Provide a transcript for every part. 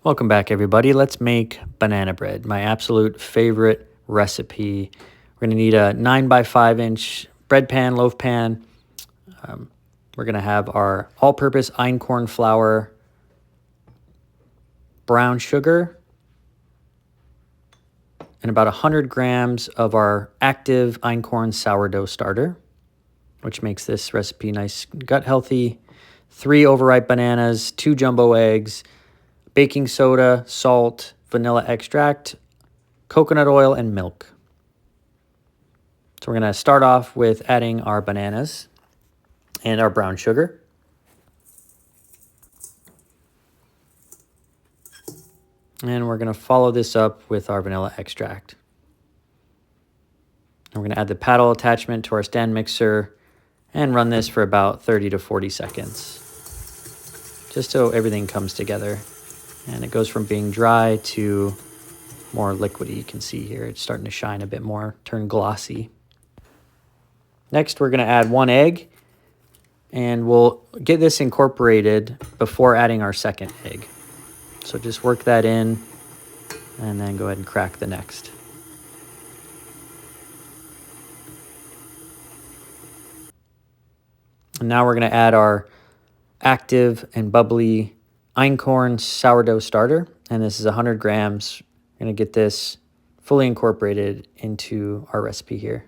Welcome back, everybody. Let's make banana bread, my absolute favorite recipe. We're going to need a 9 by 5 inch bread pan, loaf pan. We're going to have our all-purpose einkorn flour, brown sugar, and about 100 grams of our active einkorn sourdough starter, which makes this recipe nice, gut healthy. 3 overripe bananas, 2 jumbo eggs, baking soda, salt, vanilla extract, coconut oil, and milk. So we're going to start off with adding our bananas and our brown sugar. And we're going to follow this up with our vanilla extract. And we're going to add the paddle attachment to our stand mixer and run this for about 30 to 40 seconds, just so everything comes together. And it goes from being dry to more liquidy. You can see here it's starting to shine a bit more, turn glossy. Next, we're going to add 1 egg, and we'll get this incorporated before adding our second egg. So just work that in, and then go ahead and crack the next. And now we're going to add our active and bubbly Einkorn sourdough starter, and this is 100 grams. We're going to get this fully incorporated into our recipe here.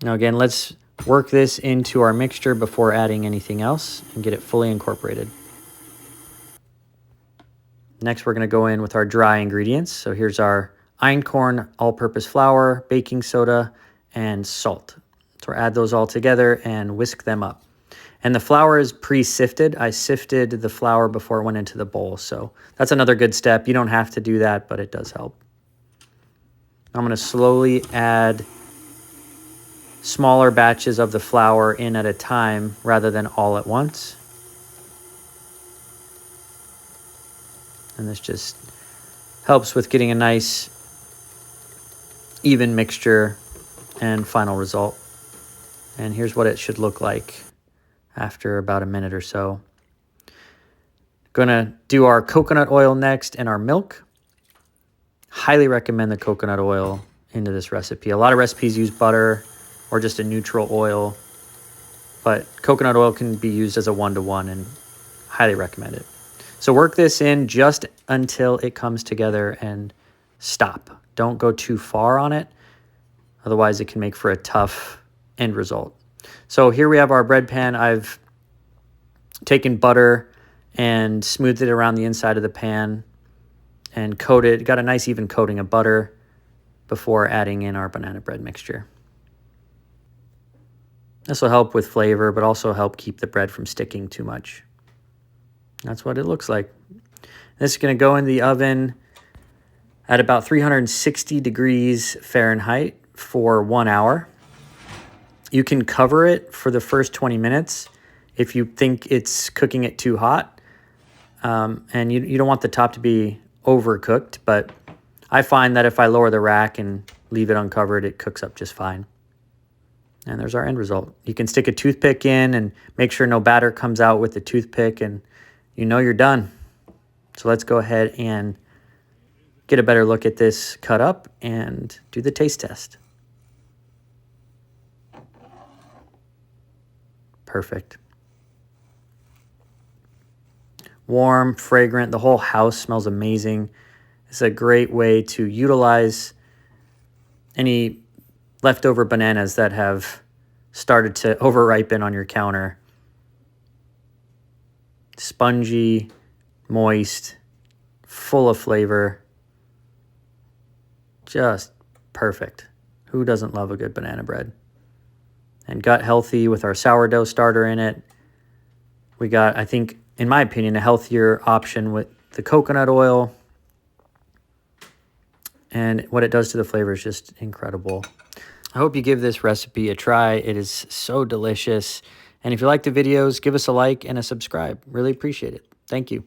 Now again, let's work this into our mixture before adding anything else and get it fully incorporated. Next, we're going to go in with our dry ingredients. So here's our Einkorn all-purpose flour, baking soda, and salt. So add those all together and whisk them up. And the flour is pre-sifted. I sifted the flour before it went into the bowl. So that's another good step. You don't have to do that, but it does help. I'm going to slowly add smaller batches of the flour in at a time rather than all at once. And this just helps with getting a nice even mixture and final result. And here's what it should look like after about a minute or so. Gonna do our coconut oil next and our milk. Highly recommend the coconut oil into this recipe. A lot of recipes use butter or just a neutral oil, but coconut oil can be used as a 1-to-1 and highly recommend it. So work this in just until it comes together and stop. Don't go too far on it. Otherwise it can make for a tough end result. So here we have our bread pan. I've taken butter and smoothed it around the inside of the pan and coated, got a nice even coating of butter before adding in our banana bread mixture. This will help with flavor, but also help keep the bread from sticking too much. That's what it looks like. This is going to go in the oven at about 360 degrees Fahrenheit for 1 hour. You can cover it for the first 20 minutes if you think it's cooking it too hot. And you don't want the top to be overcooked, but I find that if I lower the rack and leave it uncovered, it cooks up just fine. And there's our end result. You can stick a toothpick in and make sure no batter comes out with the toothpick, and you know you're done. So let's go ahead and get a better look at this cut up and do the taste test. Perfect. Warm, fragrant. The whole house smells amazing. It's a great way to utilize any leftover bananas that have started to overripen on your counter. Spongy, moist, full of flavor. Just perfect. Who doesn't love a good banana bread? And gut healthy with our sourdough starter in it. We got, I think, in my opinion, a healthier option with the coconut oil. And what it does to the flavor is just incredible. I hope you give this recipe a try. It is so delicious. And if you like the videos, give us a like and a subscribe. Really appreciate it. Thank you.